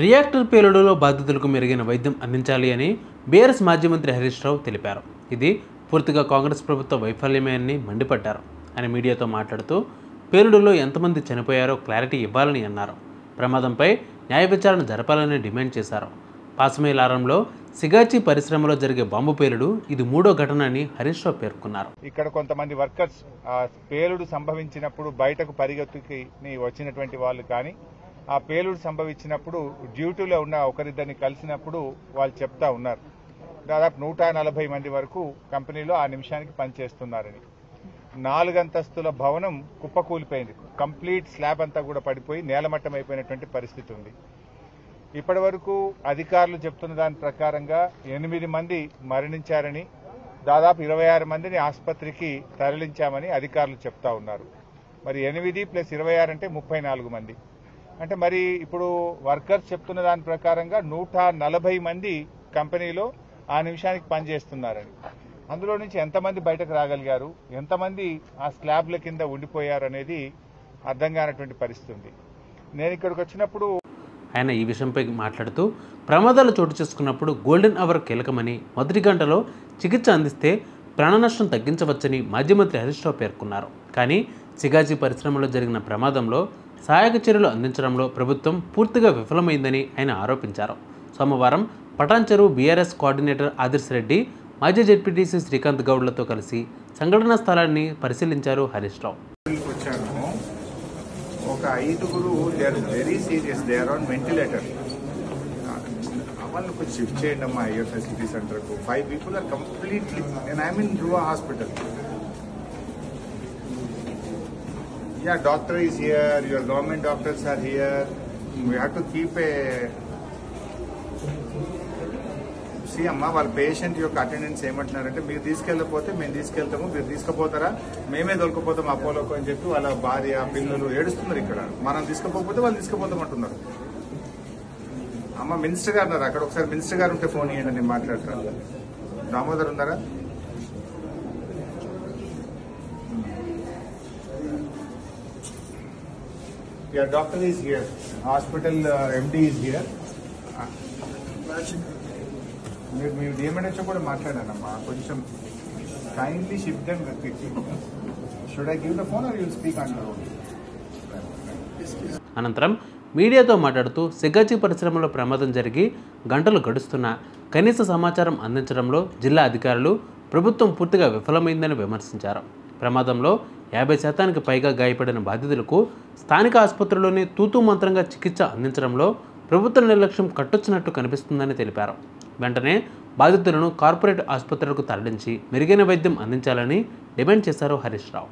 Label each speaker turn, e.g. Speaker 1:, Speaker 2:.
Speaker 1: Reactor పేలుడులో బాధితులకు మెరుగైన వైద్యం అందించాలి అని బీఆర్ఎస్ మాజీ మంత్రి హరీష్ రావు తెలిపారు. ఇది పూర్తిగా కాంగ్రెస్ ప్రభుత్వ వైఫల్యమే అని మండిపడ్డారు. ఆయన మీడియాతో మాట్లాడుతూ పేలుడులో ఎంతమంది చనిపోయారో క్లారిటీ ఇవ్వాలని అన్నారు. ప్రమాదంపై న్యాయ విచారణ జరపాలని డిమాండ్ చేశారు. పాసమేలారంలో సిగాచి పరిశ్రమలో జరిగే బాంబు పేలుడు ఇది మూడో ఘటన అని హరీష్ రావు పేర్కొన్నారు.
Speaker 2: ఇక్కడ కొంతమంది వర్కర్స్ పేలుడు సంభవించినప్పుడు బయటకు పరిగెత్తుకి వచ్చినటువంటి వాళ్ళు కానీ ఆ పేలుడు సంభవించినప్పుడు డ్యూటీలో ఉన్న ఒకరిద్దరిని కలిసినప్పుడు వాళ్ళు చెప్తా ఉన్నారు. దాదాపు 140 మంది వరకు కంపెనీలో ఆ నిమిషానికి పనిచేస్తున్నారని. 4 అంతస్తుల భవనం కుప్పకూలిపోయింది. కంప్లీట్ స్లాబ్ అంతా కూడా పడిపోయి నేలమట్టం అయిపోయినటువంటి పరిస్థితి ఉంది. ఇప్పటి వరకు అధికారులు చెప్తున్న దాని ప్రకారంగా 8 మంది మరణించారని, దాదాపు 26 మందిని ఆసుపత్రికి తరలించామని అధికారులు చెప్తా ఉన్నారు. మరి 8 + 26 అంటే 34 మంది. అంటే మరి ఇప్పుడు వర్కర్స్ చెప్తున్న దాని ప్రకారంగా 140 మంది కంపెనీలో ఆ నిమిషానికి పనిచేస్తున్నారని. అందులో నుంచి ఎంతమంది బయటకు రాగలిగారు, ఎంతమంది ఆ స్లాబ్ల కింద ఉండిపోయారు అనేది అర్థం కానటువంటి పరిస్థితి ఉంది. నేను ఇక్కడికి వచ్చినప్పుడు
Speaker 1: ఆయన ఈ విషయంపై మాట్లాడుతూ ప్రమాదాలు చోటు చేసుకున్నప్పుడు గోల్డెన్ అవర్ కీలకమని, మొదటి గంటలో చికిత్స అందిస్తే ప్రాణ నష్టం తగ్గించవచ్చని మాజీ మంత్రి హరీష్ రావు పేర్కొన్నారు. కానీ సిగాచి పరిశ్రమలో జరిగిన ప్రమాదంలో సహాయక చర్యలు అందించడంలో ప్రభుత్వం పూర్తిగా విఫలమైందని ఆయన ఆరోపించారు. సోమవారం పటాన్ చెరువు బీఆర్ఎస్ కోఆర్డినేటర్ ఆదర్శ్ రెడ్డి, మాజీ జెడ్పీటీసీ శ్రీకాంత్ గౌడ్లతో కలిసి సంఘటనా స్థలాన్ని పరిశీలించారు హరీష్ రావు.
Speaker 2: ఒక 5గురు they are very serious, they are on ventilator. వాళ్ళని కొంచెం షిఫ్ట్ చేయండి అమ్మా ఐఎఫ్ ఫెసిలిటీ సెంటర్కు. 5 people are completely, and I mean Dhruva hospital. Yeah, doctor is here, your government doctors are here. We have to keep a... See అమ్మా, వాళ్ళ patient యొక్క attendance ఏమంటున్నారంటే మీరు తీసుకెళ్ళకపోతే మేము తీసుకెళ్తాము, మీరు తీసుకుపోతారా మేమే దొరకపోతాం అపోలోకి అని చెప్పి వాళ్ళ భార్య పిల్లలు ఏడుస్తున్నారు. ఇక్కడ మనం తీసుకుపోతే వాళ్ళు తీసుకుపోతామంటున్నారు. అమ్మ మినిస్టర్ గారు ఉన్నారు అక్కడ, ఒకసారి మినిస్టర్ గారు ఉంటే ఫోన్ ఇవ్వండి, నేను మాట్లాడతాను. దామోదర్ ఉన్నారా? Your doctor is here. Hospital MD is here. మీరు డిఎంఎన్హెచ్ఓ కూడా మాట్లాడానమ్మా. కొంచెం kindly shift them quickly. Should I give the phone are you will speak on your own?
Speaker 1: అనంతరం మీడియాతో మాట్లాడుతూ సిగాచి పరిశ్రమలో ప్రమాదం జరిగి గంటలు గడుస్తున్నా కనీస సమాచారం అందించడంలో జిల్లా అధికారులు, ప్రభుత్వం పూర్తిగా విఫలమైందని విమర్శించారు. ప్రమాదంలో 50% పైగా గాయపడిన బాధితులకు స్థానిక ఆసుపత్రిలోనే తూతూ మంత్రంగా చికిత్స అందించడంలో ప్రభుత్వ నిర్లక్ష్యం కట్టొచ్చినట్టు కనిపిస్తుందని తెలిపారు. వెంటనే బాధితులను కార్పొరేట్ ఆసుపత్రులకు తరలించి మెరుగైన వైద్యం అందించాలని డిమాండ్ చేశారు హరీష్ రావు.